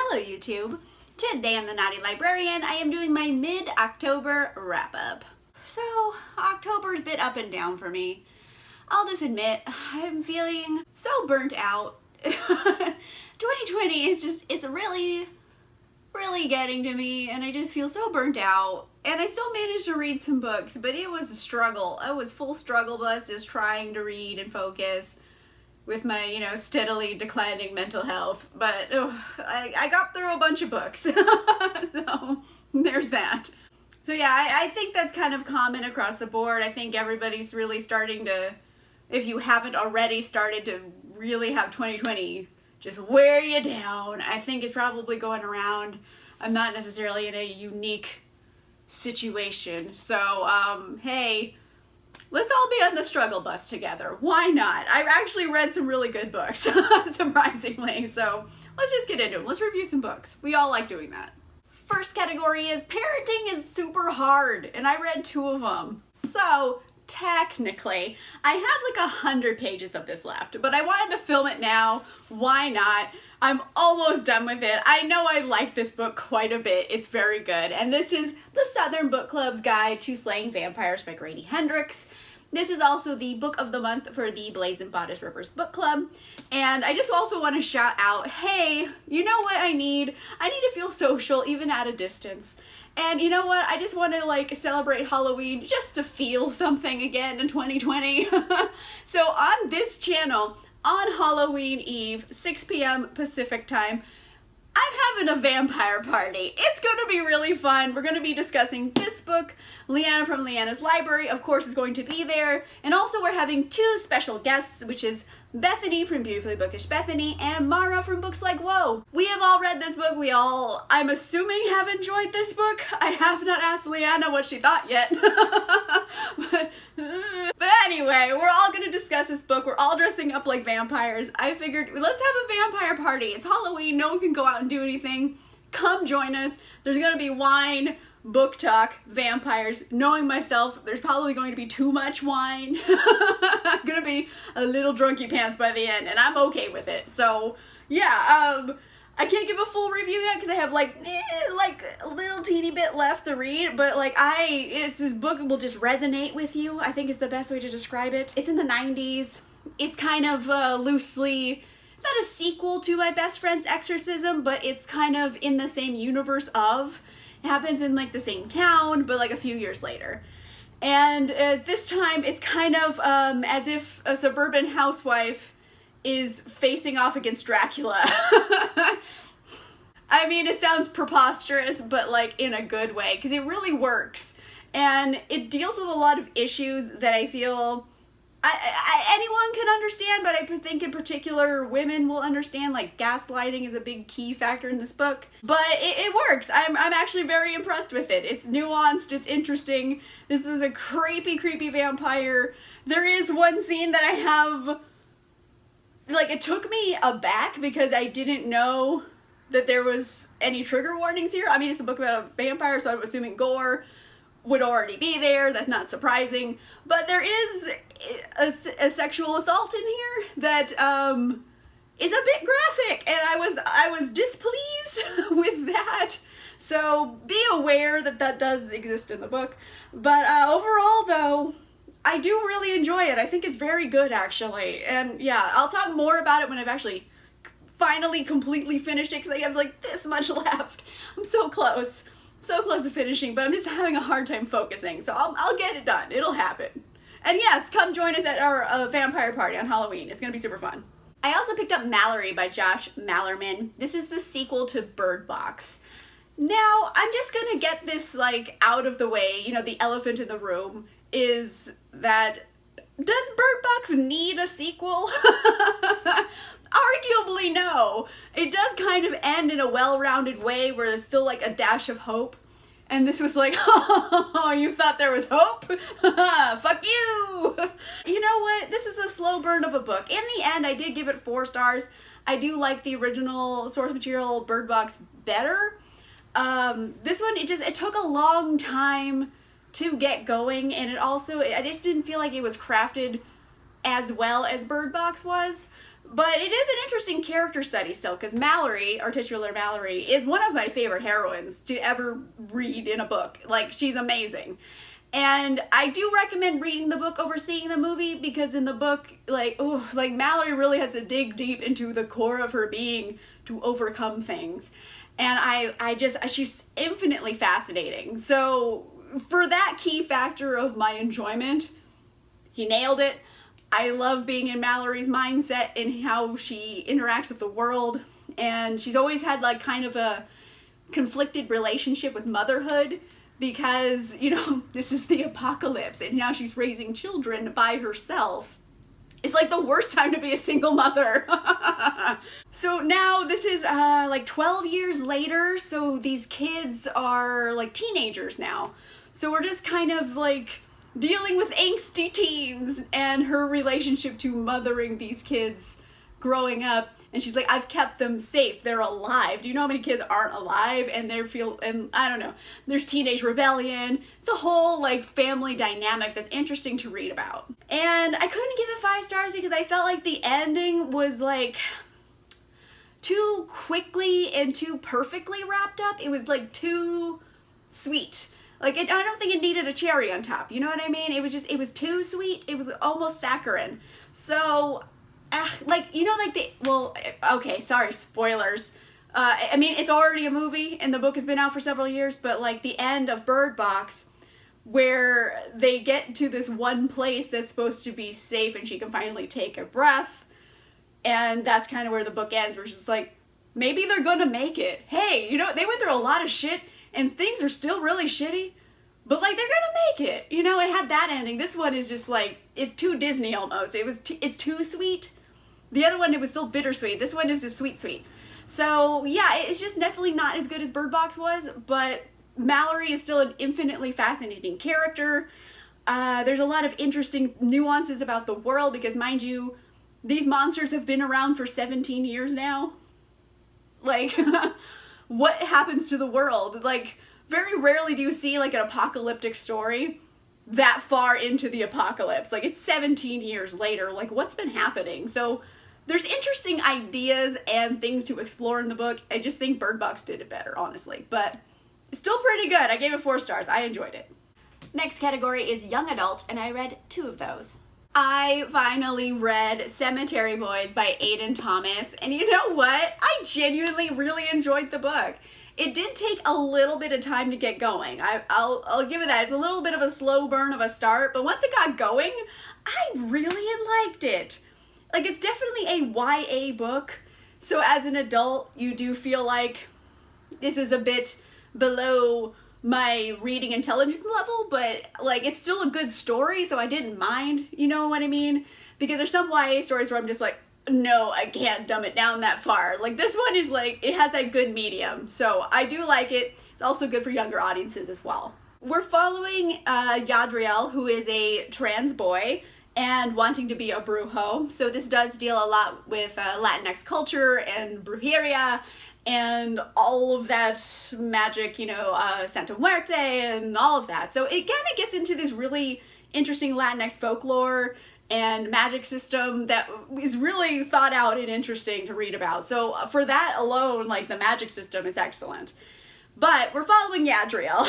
Hello YouTube! Today on the Naughty Librarian, I am doing my mid-October wrap-up. So, October's a bit up and down for me. I'll just admit, I'm feeling so burnt out. 2020 is just, it's really getting to me, and I just feel so burnt out. And I still managed to read some books, but it was a struggle. I was full struggle bus just trying to read and focus with my, steadily declining mental health. But I got through a bunch of books. So there's that. So yeah, I think that's kind of common across the board. I think everybody's really starting to, if you haven't already started to really have 2020 just wear you down, I think it's probably going around. I'm not necessarily in a unique situation. So, hey, let's all be on the struggle bus together. Why not? I've actually read some really good books, surprisingly. So let's just get into them. Let's review some books. We all like doing that. First category is parenting is super hard, and I read 2 of them. So technically, I have like 100 pages of this left, but I wanted to film it now. Why not? I'm almost done with it. I know I like this book quite a bit. It's very good. And this is the Southern Book Club's Guide to Slaying Vampires by Grady Hendrix. This is also the book of the month for the Blazing Bodice Rippers Book Club. And I just also want to shout out, hey, you know what I need? I need to feel social even at a distance. And you know what? I just want to celebrate Halloween just to feel something again in 2020. So on this channel, on Halloween Eve, 6 p.m. Pacific time, I'm having a vampire party. It's going to be really fun. We're going to be discussing this book. Leanna from Leanna's Library, of course, is going to be there. And also we're having 2 special guests, which is Bethany from Beautifully Bookish Bethany and Mara from Books Like Whoa. We have all read this book. We all, I'm assuming, have enjoyed this book. I have not asked Leanna what she thought yet. But anyway, we're all going to discuss this book. We're all dressing up like vampires. I figured, let's have a vampire party. It's Halloween. No one can go out and do anything. Come join us. There's going to be wine, book talk, vampires. Knowing myself, there's probably going to be too much wine. I'm going to be a little drunky pants by the end, and I'm okay with it. So, yeah, I can't give a full review yet because I have like a little teeny bit left to read, but this book will just resonate with you, I think is the best way to describe it. It's in the 90s. It's kind of loosely, it's not a sequel to My Best Friend's Exorcism, but it's kind of in the same universe of. It happens in the same town, but a few years later. And this time it's kind of as if a suburban housewife is facing off against Dracula. I mean, it sounds preposterous, but in a good way, because it really works. And it deals with a lot of issues that I feel anyone can understand, but I think in particular women will understand. Gaslighting is a big key factor in this book. But it works. I'm actually very impressed with it. It's nuanced, it's interesting. This is a creepy vampire. There is one scene that I have, it took me aback because I didn't know that there was any trigger warnings here. I mean, it's a book about a vampire, so I'm assuming gore would already be there. That's not surprising. But there is a sexual assault in here that is a bit graphic, and I was displeased with that. So be aware that that does exist in the book. But overall, though, I do really enjoy it. I think it's very good, actually. And yeah, I'll talk more about it when I've actually finally completely finished it, because I have this much left. I'm so close. So close to finishing, but I'm just having a hard time focusing. So I'll get it done. It'll happen. And yes, come join us at our vampire party on Halloween. It's going to be super fun. I also picked up Malory by Josh Malerman. This is the sequel to Bird Box. Now, I'm just going to get this out of the way. The elephant in the room is that, does Bird Box need a sequel? Arguably no. It does kind of end in a well-rounded way where there's still a dash of hope. And this was oh, you thought there was hope? Fuck you! You know what? This is a slow burn of a book. In the end, I did give it 4 stars. I do like the original source material Bird Box better. This one, it took a long time to get going, and I just didn't feel like it was crafted as well as Bird Box was. But it is an interesting character study still, because Malory, our titular Malory, is one of my favorite heroines to ever read in a book. Like, she's amazing. And I do recommend reading the book over seeing the movie, because in the book, like Malory really has to dig deep into the core of her being to overcome things. And she's infinitely fascinating. So for that key factor of my enjoyment, he nailed it. I love being in Malory's mindset and how she interacts with the world. And she's always had like kind of a conflicted relationship with motherhood, because, you know, this is the apocalypse and now she's raising children by herself. It's like the worst time to be a single mother. So now this is like 12 years later. So these kids are like teenagers now. So we're just kind of like dealing with angsty teens and her relationship to mothering these kids growing up. And she's like, I've kept them safe. They're alive. Do you know how many kids aren't alive? And and I don't know, there's teenage rebellion. It's a whole like family dynamic that's interesting to read about. And I couldn't give it 5 stars because I felt like the ending was like too quickly and too perfectly wrapped up. It was like too sweet. Like, I don't think it needed a cherry on top. You know what I mean? It was too sweet. It was almost saccharine. So, like, you know, like okay, sorry, spoilers. I mean, it's already a movie and the book has been out for several years, but like the end of Bird Box, where they get to this one place that's supposed to be safe and she can finally take a breath. And that's kind of where the book ends, where she's like, maybe they're gonna make it. Hey, you know, they went through a lot of shit and things are still really shitty, but like they're gonna make it. You know, it had that ending. This one is just like, it's too Disney almost. It's too sweet. The other one, it was still bittersweet. This one is just sweet. So yeah, it's just definitely not as good as Bird Box was, but Malory is still an infinitely fascinating character. There's a lot of interesting nuances about the world because, mind you, these monsters have been around for 17 years now. Like, what happens to the world? Like, very rarely do you see like an apocalyptic story that far into the apocalypse. Like, it's 17 years later. Like, what's been happening? So there's interesting ideas and things to explore in the book. I just think Bird Box did it better, honestly. But it's still pretty good. I gave it 4 stars. I enjoyed it. Next category is young adult, and I read 2 of those. I finally read Cemetery Boys by Aiden Thomas, and you know what? I genuinely really enjoyed the book. It did take a little bit of time to get going. I'll give it that. It's a little bit of a slow burn of a start, but once it got going, I really liked it. Like, it's definitely a YA book, so as an adult, you do feel like this is a bit below my reading intelligence level, but like it's still a good story, so I didn't mind, you know what I mean? Because there's some YA stories where I'm just like, no, I can't dumb it down that far. Like, this one is like, it has that good medium, so I do like it. It's also good for younger audiences as well. We're following Yadriel, who is a trans boy and wanting to be a brujo. So this does deal a lot with Latinx culture and brujeria and all of that magic, you know, Santa Muerte and all of that. So it kind of gets into this really interesting Latinx folklore and magic system that is really thought out and interesting to read about. So for that alone, like, the magic system is excellent. But we're following Yadriel.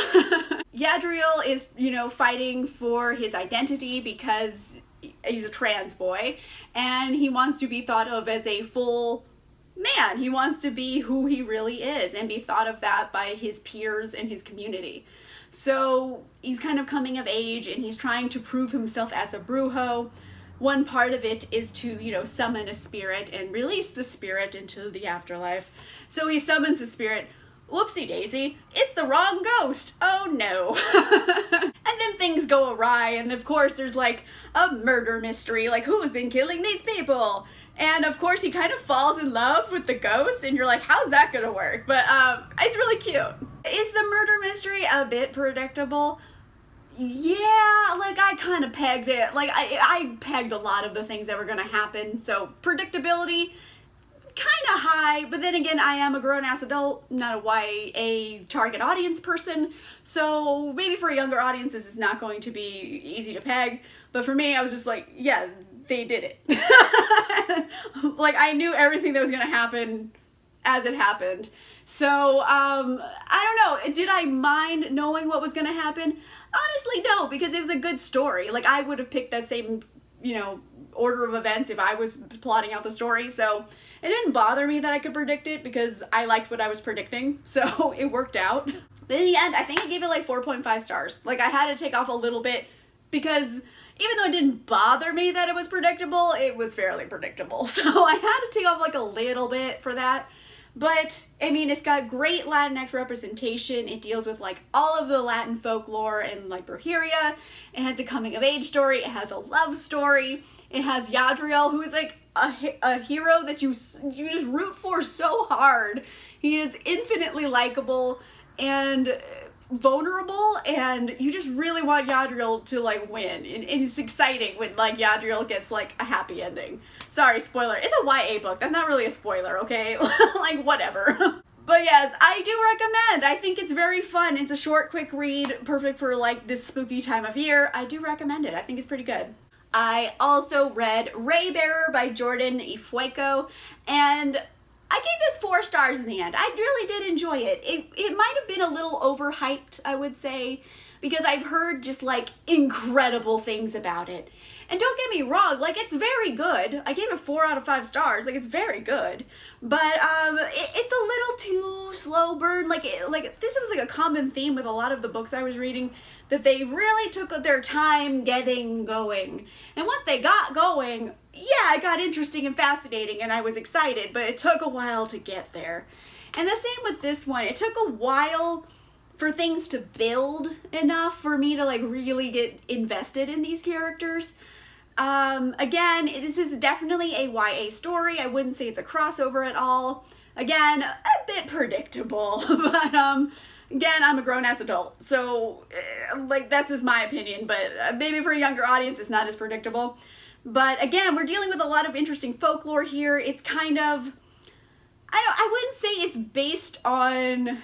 Yadriel is, you know, fighting for his identity because he's a trans boy and he wants to be thought of as a full man. He wants to be who he really is and be thought of that by his peers and his community. So he's kind of coming of age and he's trying to prove himself as a brujo. One part of it is to, you know, summon a spirit and release the spirit into the afterlife. So he summons a spirit. Whoopsie daisy, it's the wrong ghost. Oh no. And then things go awry, and of course there's like a murder mystery, like who's been killing these people? And of course he kind of falls in love with the ghost, and you're like, how's that gonna work? But it's really cute. Is the murder mystery a bit predictable? Yeah, like I kind of pegged it. Like I pegged a lot of the things that were gonna happen, so predictability, kind of high, but then again, I am a grown-ass adult, not a YA target audience person, so maybe for a younger audience this is not going to be easy to peg, but for me, I was just like, yeah, they did it. like, I knew everything that was gonna happen as it happened. So, I don't know, did I mind knowing what was gonna happen? Honestly, no, because it was a good story. Like, I would have picked that same, you know, order of events if I was plotting out the story, so it didn't bother me that I could predict it because I liked what I was predicting, so it worked out. But in the end, I think I gave it like 4.5 stars. Like, I had to take off a little bit because even though it didn't bother me that it was predictable, it was fairly predictable. So I had to take off like a little bit for that. But, I mean, it's got great Latinx representation. It deals with, like, all of the Latin folklore and, like, Brujeria. It has a coming-of-age story. It has a love story. It has Yadriel, who is, like, a hero that you just root for so hard. He is infinitely likable and vulnerable, and you just really want Yadriel to, like, win. And it's exciting when, like, Yadriel gets, like, a happy ending. Sorry, spoiler. It's a YA book. That's not really a spoiler, okay? Like, whatever. But yes, I do recommend. I think it's very fun. It's a short, quick read, perfect for, like, this spooky time of year. I do recommend it. I think it's pretty good. I also read Raybearer by Jordan Ifueko, and I gave this 4 stars in the end. I really did enjoy it. It might have been a little overhyped, I would say, because I've heard just, like, incredible things about it. And don't get me wrong, like, it's very good. I gave it 4 out of 5 stars. Like, it's very good. But it's a little too slow burn. Like, this was, like, a common theme with a lot of the books I was reading, that they really took their time getting going. And once they got going, yeah, it got interesting and fascinating, and I was excited, but it took a while to get there. And the same with this one. It took a while for things to build enough for me to, like, really get invested in these characters. Again, this is definitely a YA story. I wouldn't say it's a crossover at all. Again, a bit predictable, but, again, I'm a grown-ass adult, so, like, that's just my opinion, but maybe for a younger audience, it's not as predictable. But, again, we're dealing with a lot of interesting folklore here. It's kind of, I wouldn't say it's based on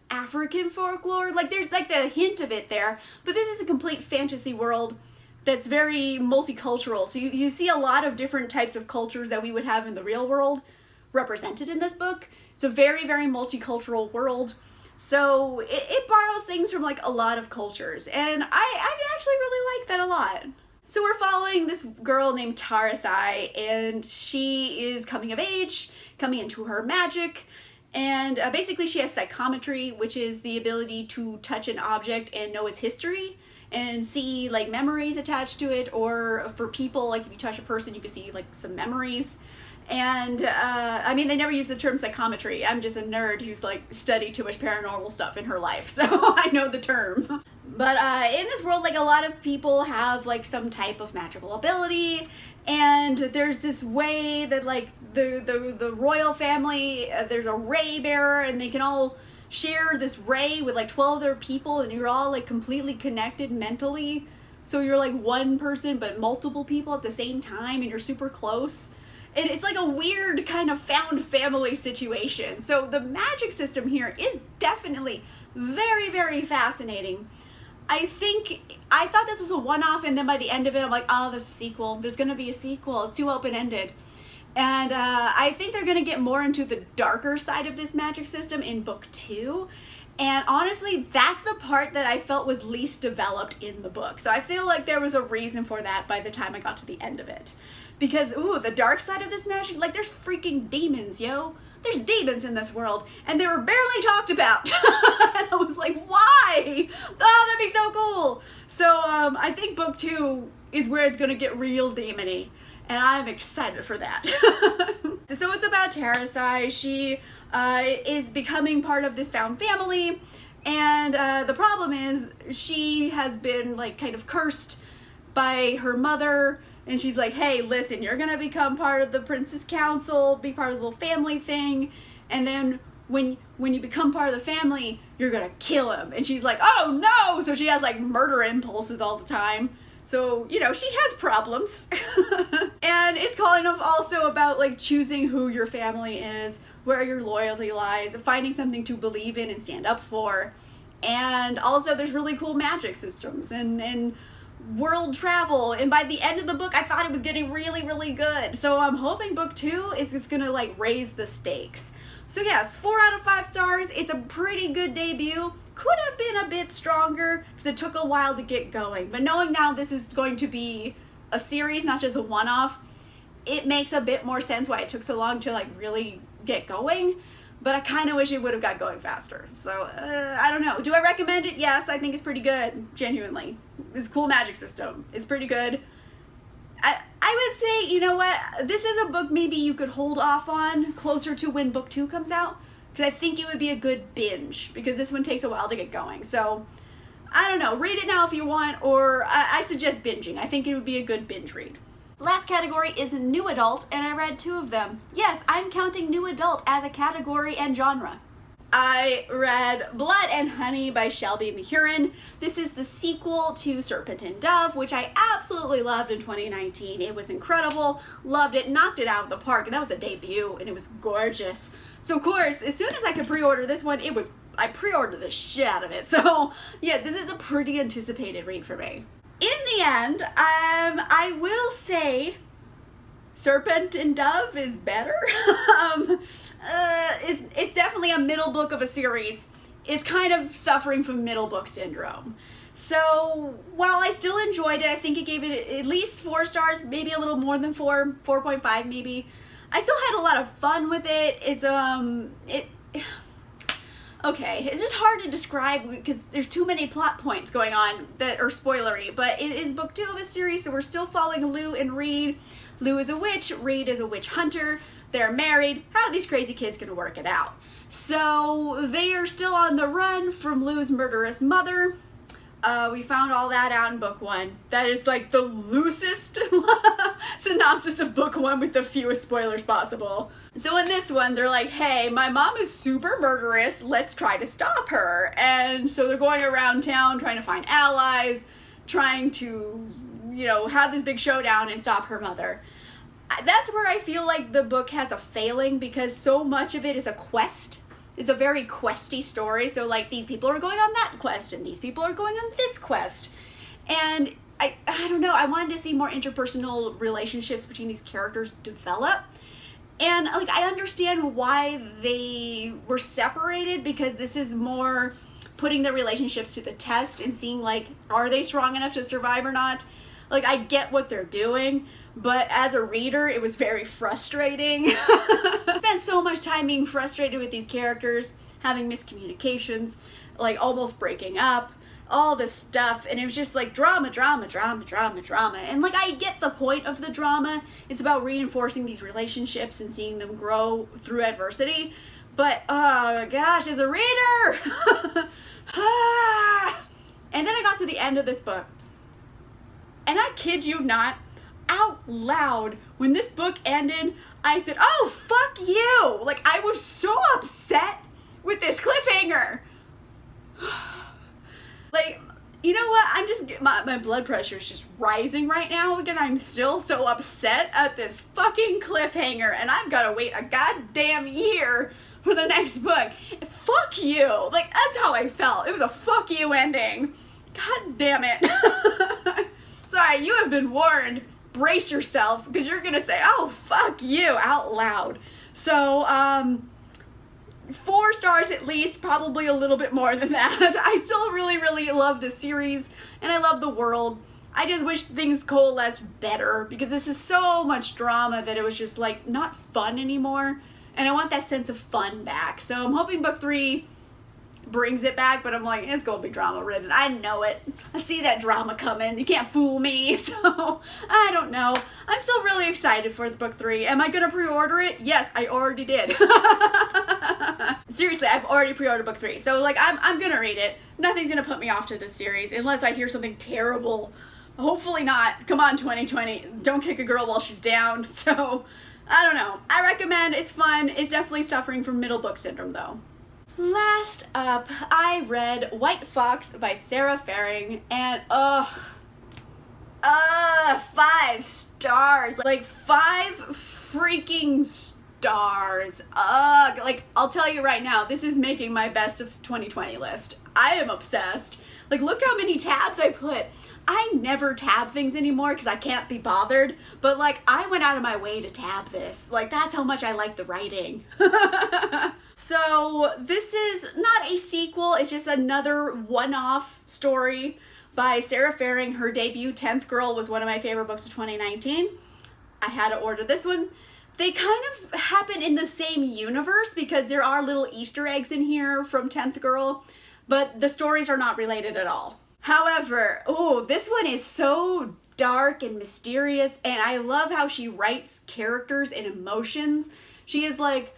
African folklore. Like, there's, like, the hint of it there, but this is a complete fantasy world that's very multicultural. So you see a lot of different types of cultures that we would have in the real world represented in this book. It's a very, very multicultural world. So it borrows things from, like, a lot of cultures. And I actually really like that a lot. So we're following this girl named Tarasai, and she is coming of age, coming into her magic. And basically she has psychometry, which is the ability to touch an object and know its history and see, like, memories attached to it, or for people, like, if you touch a person, you can see, like, some memories. And, I mean, they never use the term psychometry. I'm just a nerd who's, like, studied too much paranormal stuff in her life, so I know the term. But, in this world, like, a lot of people have, like, some type of magical ability, and there's this way that, like, the royal family, there's a Raybearer, and they can all share this ray with, like, 12 other people, and you're all, like, completely connected mentally. So you're, like, one person, but multiple people at the same time, and you're super close. And it's like a weird kind of found family situation. So the magic system here is definitely very, very fascinating. I thought this was a one-off, and then by the end of it, I'm like, oh, there's a sequel. There's going to be a sequel. It's too open-ended. And I think they're going to get more into the darker side of this magic system in book 2. And honestly, that's the part that I felt was least developed in the book. So I feel like there was a reason for that by the time I got to the end of it. Because, ooh, the dark side of this magic, like, there's freaking demons, yo. There's demons in this world, and they were barely talked about. And I was like, why? Oh, that'd be so cool. So I think book 2 is where it's going to get real demony. And I'm excited for that. So it's about Tarasai. She is becoming part of this found family. And the problem is she has been, like, kind of cursed by her mother. And she's like, hey, listen, you're going to become part of the Princess Council, be part of the little family thing. And then when you become part of the family, you're going to kill him. And she's like, oh, no. So she has, like, murder impulses all the time. So, you know, she has problems. And it's kind of also about, like, choosing who your family is, where your loyalty lies, finding something to believe in and stand up for. And also there's really cool magic systems and world travel, and by the end of the book I thought it was getting really, really good. So I'm hoping book 2 is just gonna like raise the stakes. So yes, 4 out of 5 stars. It's a pretty good debut. Could have been a bit stronger because it took a while to get going, but knowing now this is going to be a series, not just a one-off, it makes a bit more sense why it took so long to like really get going. But I kind of wish it would have got going faster. So, I don't know. Do I recommend it? Yes, I think it's pretty good. Genuinely. It's a cool magic system. It's pretty good. I would say, you know what? This is a book maybe you could hold off on closer to when book 2 comes out. Because I think it would be a good binge. Because this one takes a while to get going. So, I don't know. Read it now if you want. Or I suggest binging. I think it would be a good binge read. Last category is new adult, and I read 2 of them. Yes, I'm counting new adult as a category and genre. I read Blood and Honey by Shelby Mahurin. This is the sequel to Serpent and Dove, which I absolutely loved in 2019. It was incredible, loved it, knocked it out of the park, and that was a debut, and it was gorgeous. So of course, as soon as I could pre-order this one, I pre-ordered the shit out of it. So yeah, this is a pretty anticipated read for me. In the end, I will say Serpent and Dove is better. It's definitely a middle book of a series. It's kind of suffering from middle book syndrome. So while I still enjoyed it, I think it gave it at least 4 stars, maybe a little more than 4, 4.5 maybe. I still had a lot of fun with it. Okay, it's just hard to describe because there's too many plot points going on that are spoilery, but it is book 2 of a series, so we're still following Lou and Reed. Lou is a witch, Reed is a witch hunter, they're married. How are these crazy kids gonna work it out? So they are still on the run from Lou's murderous mother. We found all that out in book 1. That is like the loosest synopsis of book 1 with the fewest spoilers possible. So in this one, they're like, hey, my mom is super murderous, let's try to stop her. And so they're going around town trying to find allies, trying to, you know, have this big showdown and stop her mother. That's where I feel like the book has a failing because so much of it is a quest. It's a very questy story. So like these people are going on that quest and these people are going on this quest. And I don't know, I wanted to see more interpersonal relationships between these characters develop. And like I understand why they were separated because this is more putting their relationships to the test and seeing like, are they strong enough to survive or not? Like I get what they're doing, but as a reader, it was very frustrating. I spent so much time being frustrated with these characters, having miscommunications, like almost breaking up, all this stuff, and it was just like drama. And like I get the point of the drama. It's about reinforcing these relationships and seeing them grow through adversity. But oh gosh, as a reader, and then I got to the end of this book, and I kid you not, out loud, when this book ended, I said, oh, fuck you. Like, I was so upset with this cliffhanger. Like, you know what? My blood pressure is just rising right now because I'm still so upset at this fucking cliffhanger and I've got to wait a goddamn year for the next book. Fuck you. Like, that's how I felt. It was a fuck you ending. God damn it. Sorry, you have been warned. Brace yourself because you're gonna say, oh, fuck you out loud. So 4 stars at least, probably a little bit more than that. I still really love this series and I love the world. I just wish things coalesced better because this is so much drama that it was just like not fun anymore, and I want that sense of fun back. So I'm hoping book 3 brings it back, but I'm like, it's gonna be drama ridden. I know it. I see that drama coming. You can't fool me. So I don't know. I'm still really excited for the book 3. Am I gonna pre-order it? Yes, I already did. Seriously, I've already pre-ordered book 3. So like I'm gonna read it. Nothing's gonna put me off to this series unless I hear something terrible. Hopefully not. Come on, 2020. Don't kick a girl while she's down. So I don't know. I recommend. It's fun. It's definitely suffering from middle book syndrome though. Last up, I read White Fox by Sarah Faring, and 5 stars. Like 5 freaking stars. Like I'll tell you right now, this is making my best of 2020 list. I am obsessed. Like, look how many tabs I put. I never tab things anymore because I can't be bothered, but like I went out of my way to tab this. Like, that's how much I like the writing. So this is not a sequel, it's just another one-off story by Sarah Faring. Her debut, 10th Girl, was one of my favorite books of 2019. I had to order this one. They kind of happen in the same universe because there are little Easter eggs in here from 10th Girl, but the stories are not related at all. However, oh, this one is so dark and mysterious, and I love how she writes characters and emotions. She is like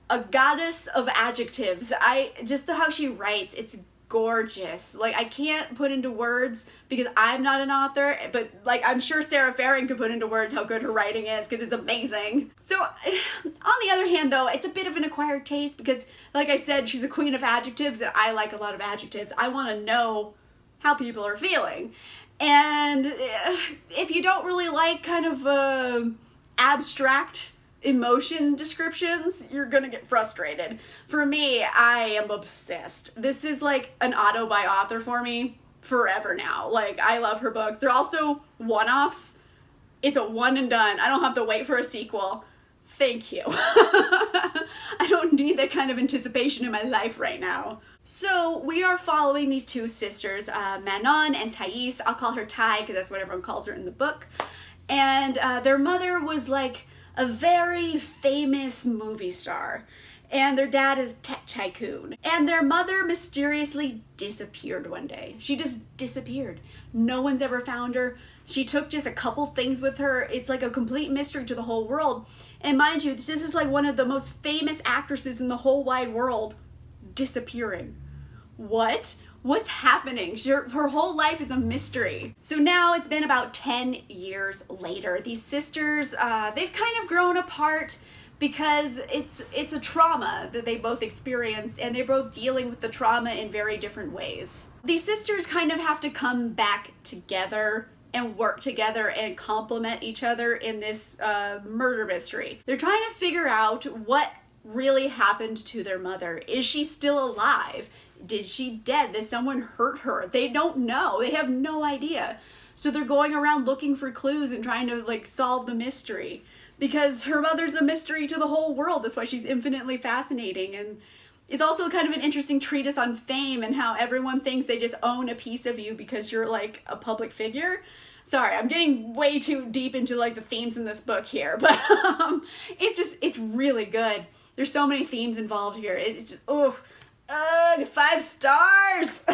a goddess of adjectives. How she writes, it's gorgeous. Like, I can't put into words because I'm not an author, but like I'm sure Sarah Faring could put into words how good her writing is because it's amazing. So on the other hand though, it's a bit of an acquired taste because like I said, she's a queen of adjectives and I like a lot of adjectives. I want to know how people are feeling. And if you don't really like kind of abstract emotion descriptions, you're gonna get frustrated. For me, I am obsessed. This is like an auto by author for me forever now. Like, I love her books. They're also one-offs. It's a one and done. I don't have to wait for a sequel. Thank you. I don't need that kind of anticipation in my life right now. So we are following these two sisters, Manon and Thais. I'll call her Ty because that's what everyone calls her in the book. And their mother was like a very famous movie star. And their dad is a tech tycoon. And their mother mysteriously disappeared one day. She just disappeared. No one's ever found her. She took just a couple things with her. It's like a complete mystery to the whole world. And mind you, this is like one of the most famous actresses in the whole wide world disappearing. What? What's happening? Her whole life is a mystery. So now it's been about 10 years later. These sisters, they've kind of grown apart because it's a trauma that they both experienced, and they're both dealing with the trauma in very different ways. These sisters kind of have to come back together and work together and complement each other in this murder mystery. They're trying to figure out what really happened to their mother. Is she still alive? Did she dead? Did someone hurt her? They don't know. They have no idea. So they're going around looking for clues and trying to like solve the mystery, because her mother's a mystery to the whole world. That's why she's infinitely fascinating. And it's also kind of an interesting treatise on fame and how everyone thinks they just own a piece of you because you're like a public figure. Sorry, I'm getting way too deep into like the themes in this book here, but it's really good. There's so many themes involved here. It's just, 5 stars.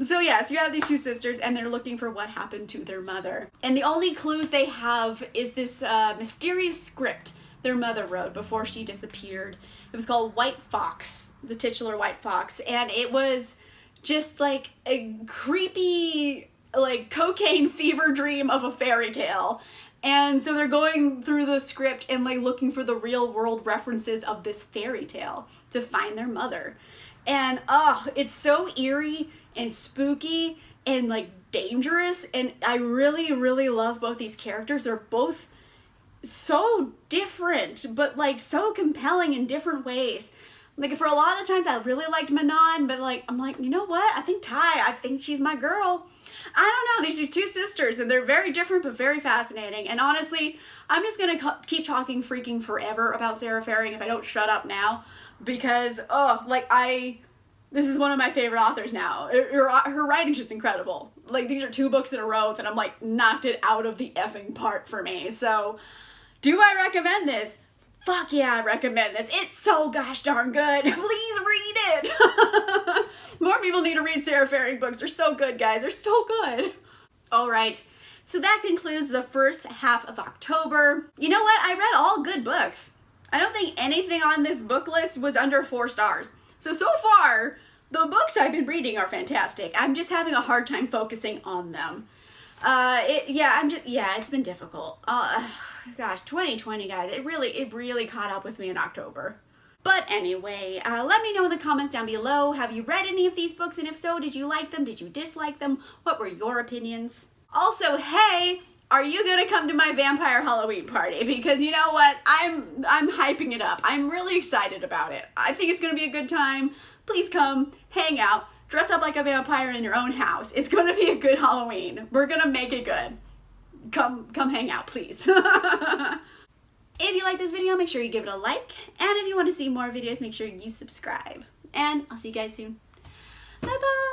So yes, you have these two sisters and they're looking for what happened to their mother. And the only clues they have is this mysterious script their mother wrote before she disappeared. It was called White Fox, the titular White Fox. And it was just like a creepy, like cocaine fever dream of a fairy tale. And so they're going through the script and like looking for the real world references of this fairy tale to find their mother. And it's so eerie and spooky and like dangerous. And I really, really love both these characters. They're both so different, but like so compelling in different ways. Like, for a lot of the times I really liked Manon, but like, I'm like, you know what? I think she's my girl. I don't know, these two sisters, and they're very different but very fascinating. And honestly, I'm just gonna keep talking freaking forever about Sarah Faring if I don't shut up now, because this is one of my favorite authors now. Her writing's just incredible. Like, these are 2 books in a row that I'm like knocked it out of the effing park for me. So, do I recommend this? Fuck yeah, I recommend this. It's so gosh darn good. Please read it. More people need to read Sarah Faring books. They're so good, guys. They're so good. All right. So that concludes the first half of October. You know what? I read all good books. I don't think anything on this book list was under 4 stars. So far, the books I've been reading are fantastic. I'm just having a hard time focusing on them. It's been difficult. Gosh, 2020, guys, it really caught up with me in October. But anyway, let me know in the comments down below. Have you read any of these books? And if so, did you like them? Did you dislike them? What were your opinions? Also, hey, are you gonna come to my vampire Halloween party? Because you know what? I'm hyping it up. I'm really excited about it. I think it's gonna be a good time. Please come, hang out, dress up like a vampire in your own house. It's gonna be a good Halloween. We're gonna make it good. Come hang out, please. If you like this video, make sure you give it a like. And if you want to see more videos, make sure you subscribe. And I'll see you guys soon. Bye-bye.